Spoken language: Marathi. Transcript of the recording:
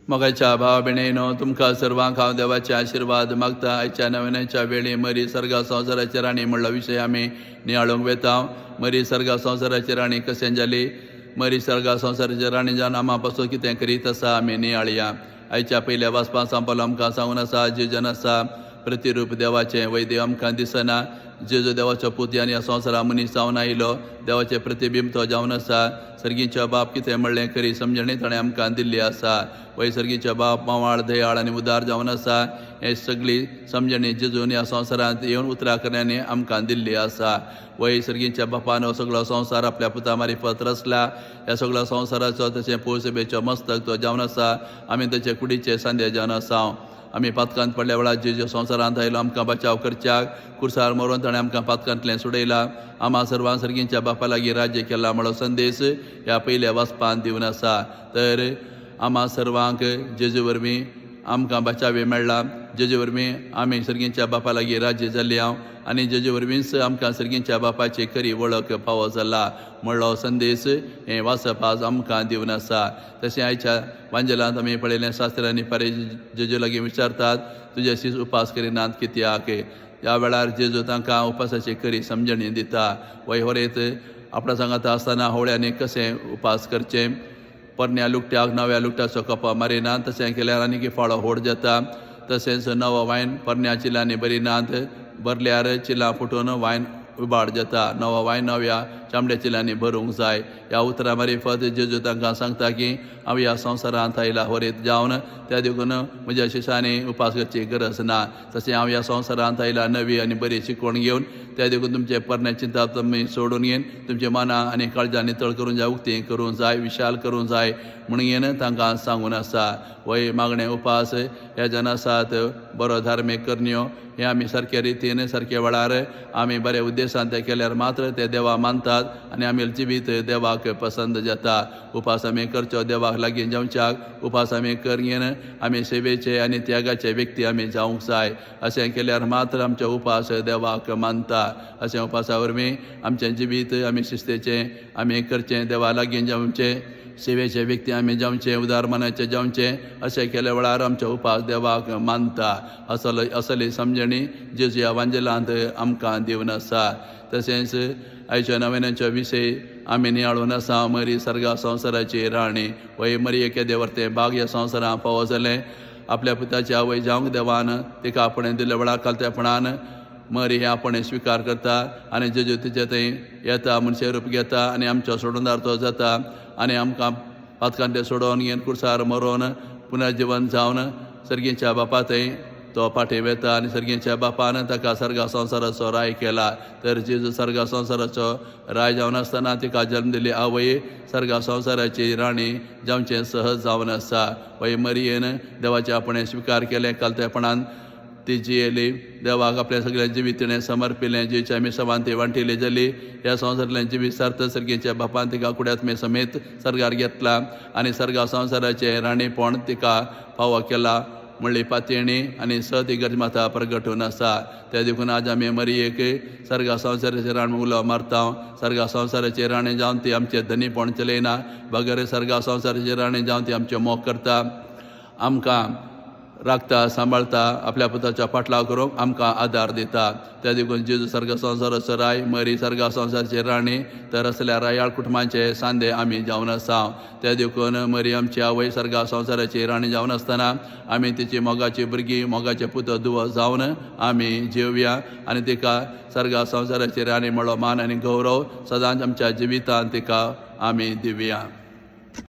मोगाच्या भाव भयणीनो तुमकां सर्वांक हांव देवाचे आशिर्वाद मागता. आयच्या नव्याच्या वेळी मरी सर्गा संवसाराची राणी म्हणलो विशय आमी नियाळूंक वेता. मरी सर्गा संवसाराची राणी कशें जाली, मरी सर्गा संवसाराची राणी जावन आमा पासून कितें करीत आसा आमी नियाळया. आयच्या पयल्या वाचपां सांपलो आमकां सांगून आसा जेजन आसा प्रतिरूप देवाचें वैद्य आमकां दिसना. जेजू देवाचो पुत आनी ह्या संवसारा मनीस जावन आयलो. देवाचें प्रतिबिंब तो जावन आसा. सर्गींचो बाप कितें म्हणलें खरी समजणी ताणें आमकां दिल्ली आसा. वय सर्गींचो बाप मावाळ दयाळ आनी उदार जावन आसा. हे सगळी समजणी जेजून ह्या संवसारांत येवन उतरां करण्यानी आमकां दिल्ली आसा. वय सर्गींच्या बापान हो सगळो संवसार आपल्या पुता मार्फत रचला. ह्या सगळ्या संवसाराचो तशें पौसभेचो मस्तक तो जावन आसा. आमी ताचे कुडीचे सांदे जावन आसा. आमी पातकांत पडल्या वेळार जेजू संवसारांत आयलो आमकां बचाव करच्याक. कुर्सार मरून ताणें आमकां पातकांतलें सोडयलां. आमा सर्वांक सर्गींच्या बापा लागीं राज्य केला म्हणलो संदेश ह्या पयल्या वाचपांत दिवन आसा. तर आमा सर्वांक जेजू वरवीं आमकां बचावे मेळ्ळा. जेजू वरवीं आमी सर्गींच्या बापा लागीं राज्य जाल्ली हांव आनी जेजू वरवींच आमकां सर्गींच्या बापाची खरी वळख फावो जाला म्हणलो संदेश हें वाचप आज आमकां दिवन आसा. तशें आयच्या वांजेलांत आमी पळयलें शास्त्रांनी पारे जेजू लागीं विचारतात तुजे सीस उपास करिनात कित्याक. ह्या वेळार जेजू तांकां उपासाची खरी समजणी दिता. वय होरेत आपणा सांगाता आसतना होवळ्यांनी कशें उपास करचें. परन्या लुकट्याक नव्या लुकट्याचो कपो मारिनात. तशें केल्यार आनीक फाळो होड जाता. तशेंच नवो वायन परन्या चिलांनी भरिनात. भरल्यार चिलां फुटून वायन उबाड जाता. नवो वायन नव्या चामड्या चिलांनी भरूंक जाय. ह्या उतरा मार्फत जेजू तांकां सांगता की हांव ह्या संवसारांत आयला होरेत जावन त्या देखून म्हज्या शिश्यांनी उपास करची गरज ना. तशें हांव ह्या संवसारांत आयला नवी आनी बरी शिकवण घेवन त्या देखून तुमचे परने चिंता तुमी सोडून घेवन तुमचे मनां आनी काळजां नितळ करून जाय, उक्ती करूं जाय, विशाल करूं जाय म्हणून तांकां सांगून आसा. वय मागणे उपास हे जन आसात बरो धार्मीक करण्यो हे आमी सारके रितीन सारके वेळार आमी बरे उद्देशान ते केल्यार मात्र ते देवा मानतात आनी आमी जिवीत देवाक पसंद जाता. उपास आमी करच्यो देवाक लागीं जावच्याक. उपास आमी करगेन आमी सेवेचे आनी त्यागाचे व्यक्ती आमी जावंक जाय. अशें केल्यार मात्र आमचो उपास देवाक मानता. अशें उपासा वरवीं आमचें जिवीत आमी शिस्तेचें आमी करचें, देवा लागीं जावचें, सेवेचे व्यक्ती आमी जावचे, उदार मनाचे जावचे. अशें केल्या वेळार आमचो उपास देवाक मानता. असली समजणी जेजू ह्या वांजेलांत आमकां दिवन आसा. तशेंच आयच्या नव्यान्याचो विशय आमी नियाळून आसा मरी सर्गा संवसाराची राणी. वय मरी एके देवर्तें बाग ह्या संवसारांत फावो जालें. आपल्या पुताची आवय जावंक देवान तिका आपणें दिल्या वेळार कालतेपणान मरी हे आपणें स्विकार करता आनी जेजू तिचे थंय येता, मनशे रूप घेता आनी आमचो सोडूनदार तो जाता आनी आमकां पातकांते सोडोवन घेवन कुर्सार मरोवन पुनर्जीवन जावन सर्गींच्या बापा थंय तो पाठी वेता आनी सर्गींच्या बापान ताका सर्गा संवसाराचो राय केला. तर जेजू सर्गा संवसाराचो राय जावन आसतना तिका जल्म दिली आवय सर्गा संवसाराची राणी जावचें सहज जावन आसा. वय मरयेन देवाचें आपणें स्विकार केलें, कालतेपणान ती जियेली, देवाक आपल्या सगळ्या जिवीत तिणें समर्पिलें, जिवीची आमी सवान ती वांटिली जाली. ह्या संवसारांतलें जिवीत सार्थ सर्गींच्या बापान तिका कुड्यात्मे समेत सर्गार घेतला आनी सर्गा संवसाराचें राणीपण तिका फावो केला म्हणली पातयणी आनी सत इगर्जमाता प्रगटून आसा. त्या देखून आज आमी मरयेक सर्गा संवसाराचें राण उलो मारता. सर्गा संवसाराची राणी जावन ती आमचें धनीपण चलयना, बगर सर्गा संवसाराची राणी जावन ती आमचें मोग करता, आमकां राखता, सांबाळता, आपल्या पुताचो फाटलाव करूंक आमकां आदार दिता. त्या देखून जेजू सर्गा संवसाराचो राय, मरी सर्गा संवसाराची राणी, तर असल्या रायाळ कुटुंबाचे सांदे आमी जावन आसा. त्या देखून मरी आमची आवय सर्गा संवसाराची राणी जावन आसतना आमी तिची मोगाची भुरगीं, मोगाचे पुतो धुवो जावन आमी जेवया आनी तिका सर्गा संवसाराची राणी म्हणलो मान आनी गौरव सदांच आमच्या जिवितांत तिका आमी दिवया.